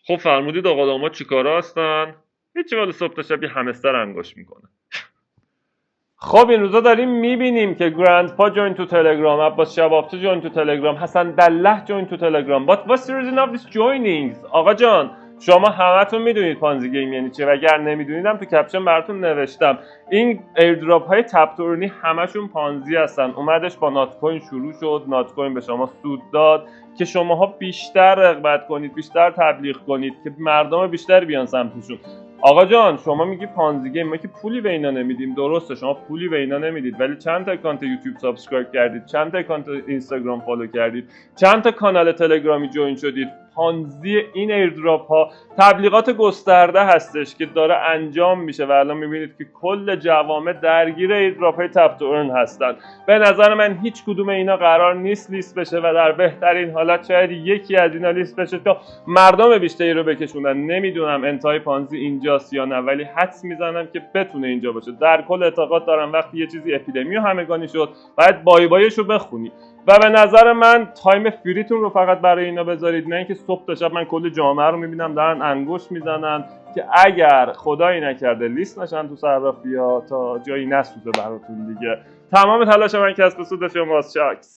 خب فرمودید آقا داماد چیکارا هستن؟ هیچی، ولی صبح تا شب یه همستر انگوش میکنه. خب این روزا داریم میبینیم که گرندپا جوین تو تلگرام، عباس شبابچه جوین تو تلگرام، حسن دله جوین تو تلگرام. But what's the reason of this joinings؟ آقا جان شما همتون میدونید پانزی گیم یعنی چیه، و اگر نمیدونیدم تو کپشن براتون نوشتم. این ایردراپ های تپ تورنی همشون پانزی هستن. اومدش با نات کوین شروع شد، نات کوین به شما سود داد که شماها بیشتر رغبت کنید، بیشتر تبلیغ کنید که مردم بیشتر بیان سمتشون. آقا جان شما میگی پانزی گیم، ما که پولی به اینا نمیدیم. درسته شما پولی به اینا نمیدید، ولی چند تا اکانت یوتیوب سابسکرایب کردید، چند تا اکانت اینستاگرام فالو کردید، چند تا کانال تلگرامی جوین شدید. پانزی این ایردراپ ها تبلیغات گسترده هستش که داره انجام میشه و الان میبینید که کل جوامع درگیر ایردراپ های تپ تو ارن هستن. به نظر من هیچ کدوم اینا قرار نیست لیست بشه و در بهترین حالت شاید یکی از اینا لیست بشه تا مردم بیشتری رو بکشونن. نمیدونم انتهای پانزی اینجاست یا نه، ولی حدس میزنم که بتونه اینجا باشه. در کل اعتقاد دارم وقتی یه چیزی اپیدمی و همگانی شد باید بای بایش رو بخونی و به نظر من تایم فریتون رو فقط برای اینا بذارید، نه اینکه صبح تا شب من کل جامعه رو میبینم دارن انگشت میزنن که اگر خدایی نکرده لیست نشن تو صرافی‌ها تا جایی نسوزه براتون دیگه. تمام تلاش من کسب سود شماست. شاکس.